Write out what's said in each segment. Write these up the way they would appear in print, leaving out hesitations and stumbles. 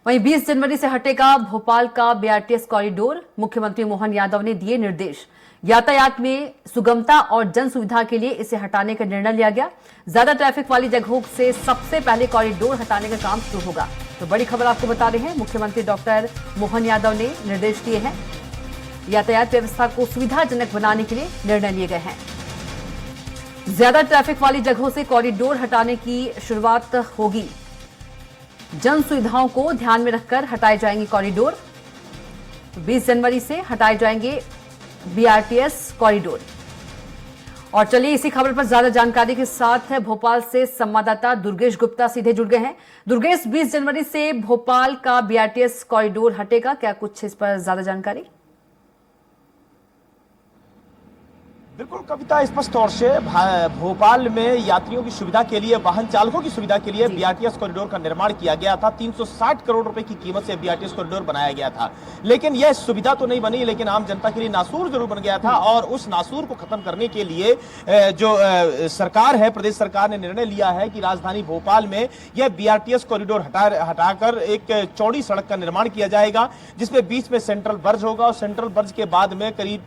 वहीं 20 जनवरी से हटेगा भोपाल का बीआरटीएस कॉरिडोर। मुख्यमंत्री मोहन यादव ने दिए निर्देश। यातायात में सुगमता और जन सुविधा के लिए इसे हटाने का निर्णय लिया गया। ज्यादा ट्रैफिक वाली जगहों से सबसे पहले कॉरिडोर हटाने का काम शुरू होगा। तो बड़ी खबर आपको बता रहे हैं, मुख्यमंत्री डॉक्टर मोहन यादव ने निर्देश दिए हैं। यातायात व्यवस्था को सुविधाजनक बनाने के लिए निर्णय लिए गए हैं। ज्यादा ट्रैफिक वाली जगहों से कॉरिडोर हटाने की शुरुआत होगी। जन सुविधाओं को ध्यान में रखकर हटाए जाएंगे कॉरिडोर। 20 जनवरी से हटाए जाएंगे बीआरटीएस कॉरिडोर। और चलिए इसी खबर पर ज्यादा जानकारी के साथ भोपाल से संवाददाता दुर्गेश गुप्ता सीधे जुड़ गए हैं। दुर्गेश, 20 जनवरी से भोपाल का बीआरटीएस कॉरिडोर हटेगा, क्या कुछ इस पर ज्यादा जानकारी? बिल्कुल कविता, स्पष्ट तौर से भोपाल में यात्रियों की सुविधा के लिए, वाहन चालकों की सुविधा के लिए बीआरटीएस कॉरिडोर का निर्माण किया गया था। 360 करोड़ रुपए की कीमत से बीआरटीएस कॉरिडोर बनाया गया था। लेकिन यह सुविधा तो नहीं बनी, लेकिन आम जनता के लिए नासूर जरूर बन गया था। और उस नासूर को खत्म करने के लिए जो सरकार है, प्रदेश सरकार ने निर्णय लिया है कि राजधानी भोपाल में यह बीआरटीएस कॉरिडोर हटाकर एक चौड़ी सड़क का निर्माण किया जाएगा, जिसमें बीच में सेंट्रल बर्ज होगा और सेंट्रल बर्ज के बाद में करीब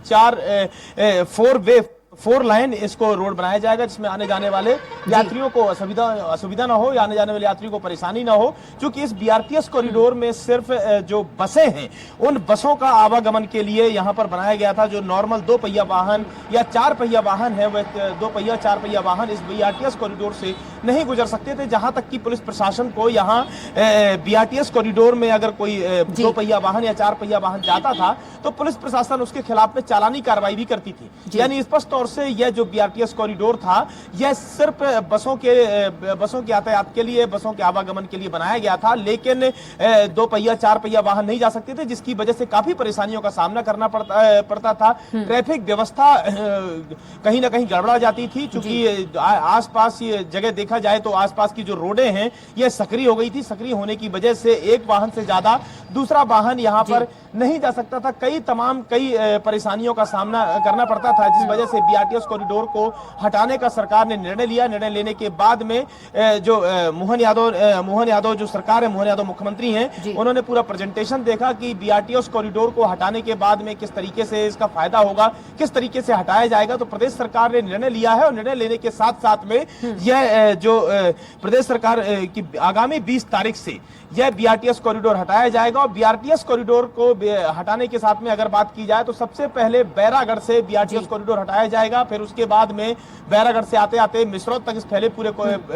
4 लाइन इसको रोड बनाया जाएगा, जिसमें आने जाने वाले यात्रियों को असुविधा ना हो, या आने जाने वाले यात्रियों को परेशानी ना हो। क्योंकि इस बीआरटीएस कॉरिडोर में सिर्फ जो बसें हैं, उन बसों का आवागमन के लिए यहां पर बनाया गया था। जो नॉर्मल 2 पहिया वाहन या 4 पहिया वाहन है, वह 2 पहिया 4 पहिया वाहन इस बीआरटीएस कॉरिडोर से नहीं गुजर सकते थे। जहां तक कि पुलिस प्रशासन को यहाँ बीआरटीएस कॉरिडोर में अगर कोई 2 पहिया वाहन या 4 पहिया वाहन जाता था, तो पुलिस प्रशासन उसके खिलाफ में चालानी कार्रवाई भी करती थी। यानी स्पष्ट तौर से यह जो बीआरटीएस कॉरिडोर था, यह सिर्फ बसों के यातायात के लिए, बसों के आवागमन के लिए बनाया गया था। लेकिन 2 पहिया 4 पहिया वाहन नहीं जा सकते थे, जिसकी वजह से काफी परेशानियों का सामना करना पड़ता था। ट्रैफिक व्यवस्था कहीं ना कहीं गड़बड़ा जाती थी, क्योंकि आसपास ये जगह देखा जाए तो आसपास की जो रोडें हैं, यह सक्रिय हो गई थी। सक्रिय होने की वजह से एक वाहन से ज्यादा दूसरा वाहन यहां पर नहीं जा सकता था। कई परेशानियों का सामना करना पड़ता था, जिस वजह से बीआरटीएस कॉरिडोर को हटाने का सरकार ने निर्णय लिया। निर्णय लेने के बाद में जो मोहन यादव जो सरकार है, मोहन यादव मुख्यमंत्री हैं, उन्होंने पूरा प्रेजेंटेशन देखा कि बीआरटीएस कॉरिडोर को हटाने के बाद में किस तरीके से इसका फायदा होगा, किस तरीके से हटाया जाएगा। तो प्रदेश सरकार ने निर्णय लिया है, और निर्णय लेने के साथ साथ में यह जो प्रदेश सरकार की आगामी 20 तारीख से यह बीआरटीएस कॉरिडोर हटाया जाएगा। और बीआरटीएस कॉरिडोर को हटाने के साथ में अगर बात की जाए तो सबसे पहले बैरागढ़ से बीआरटीएस कॉरिडोर हटाया जाएगा। फिर उसके बाद में बैरागढ़ से आते आते मिसरौद तक इस पहले पूरे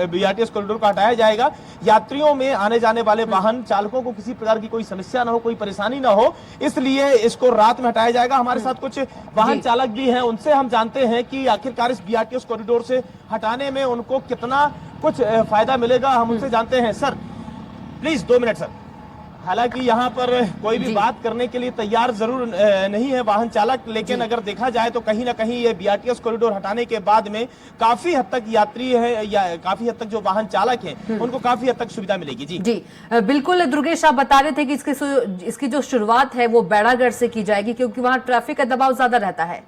बीआरटीएस कॉरिडोर को हटाया जाएगा। यात्रियों में, आने जाने वाले वाहन चालकों को किसी प्रकार की कोई समस्या ना हो, कोई परेशानी ना हो, इसलिए इसको रात में हटाया जाएगा। हमारे साथ कुछ वाहन चालक भी हैं, उनसे हम जानते हैं कि आखिरकार इस बीआरटीएस कॉरिडोर से हटाने में उनको कितना कुछ फायदा मिलेगा। हम उनसे जानते हैं। Sir please 2 minute sir. हालांकि यहाँ पर कोई भी बात करने के लिए तैयार जरूर नहीं है वाहन चालक, लेकिन अगर देखा जाए तो कहीं ना कहीं ये बीआरटीएस कॉरिडोर हटाने के बाद में काफी हद तक यात्री है, या काफी हद तक जो वाहन चालक हैं, उनको काफी हद तक सुविधा मिलेगी। जी बिल्कुल दुर्गेश, आप बता रहे थे कि इसकी जो शुरुआत है वो बैरागढ़ से की जाएगी, क्योंकि वहां ट्रैफिक का दबाव ज्यादा रहता है।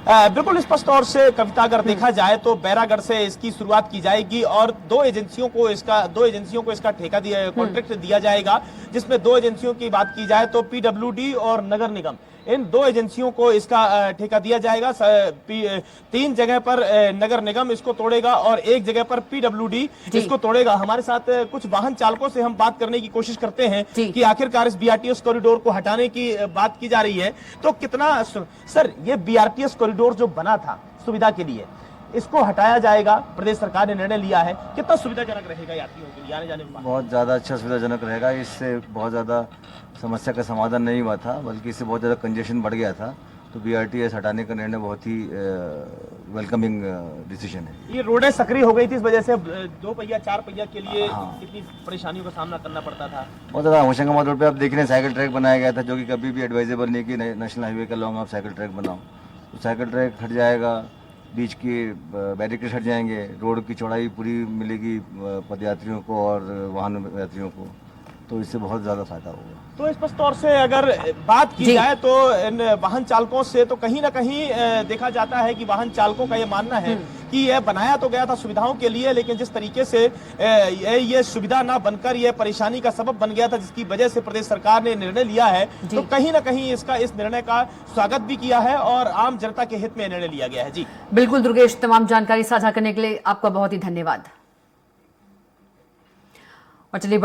बिल्कुल स्पष्ट तौर से कविता, अगर देखा जाए तो बैरागढ़ से इसकी शुरुआत की जाएगी, और 2 एजेंसियों को इसका ठेका कॉन्ट्रैक्ट दिया जाएगा। जिसमें 2 एजेंसियों की बात की जाए तो पीडब्ल्यूडी और नगर निगम, इन 2 एजेंसियों को इसका ठेका दिया जाएगा। 3 जगह पर नगर निगम इसको तोड़ेगा और 1 जगह पर पीडब्ल्यूडी इसको तोड़ेगा। हमारे साथ कुछ वाहन चालकों से हम बात करने की कोशिश करते हैं कि आखिरकार इस बीआरटीएस कॉरिडोर को हटाने की बात की जा रही है, तो कितना सर ये बीआरटीएस कॉरिडोर जो बना था सुविधा के लिए, इसको हटाया जाएगा, प्रदेश सरकार ने निर्णय लिया है, कितना सुविधाजनक रहेगा यात्रियों के लिए आने जाने में? बहुत ज़्यादा अच्छा सुविधाजनक रहेगा। इससे बहुत ज़्यादा समस्या का समाधान नहीं हुआ था, बल्कि इससे बहुत ज़्यादा कंजेशन बढ़ गया था। तो बीआरटीएस हटाने का निर्णय बहुत ही वेलकमिंग डिसीजन है। ये रोडें सक्रिय हो गई थी, इस वजह से 2 पहिया 4 पहिया के लिए कितनी परेशानियों का सामना करना पड़ता था। बहुत ज़्यादा होशंगाबाद रोड पे आप देख रहे हैं साइकिल ट्रैक बनाया गया था, जो कि कभी भी एडवाइजेबल नहीं कि नेशनल हाईवे के लॉन्ग आप साइकिल ट्रैक बनाओ। तो साइकिल ट्रैक हट जाएगा, बीच के बैरिकेड हट जाएंगे, रोड की चौड़ाई पूरी मिलेगी पदयात्रियों को और वाहन यात्रियों को। तो इससे बहुत ज़्यादा फायदा होगा। तो स्पष्ट तौर से अगर बात की जी। जाए तो इन वाहन चालकों से तो कहीं ना कहीं देखा जाता है कि वाहन चालकों का ये मानना है कि यह बनाया तो गया था सुविधाओं के लिए, लेकिन जिस तरीके से ये सुविधा ना बनकर ये परेशानी का सबब बन गया था, जिसकी वजह से प्रदेश सरकार ने निर्णय लिया है, तो कहीं ना कहीं इस निर्णय का स्वागत भी किया है और आम जनता के हित में निर्णय लिया गया है। जी बिल्कुल दुर्गेश, तमाम जानकारी साझा करने के लिए आपका बहुत ही धन्यवाद। और चलिए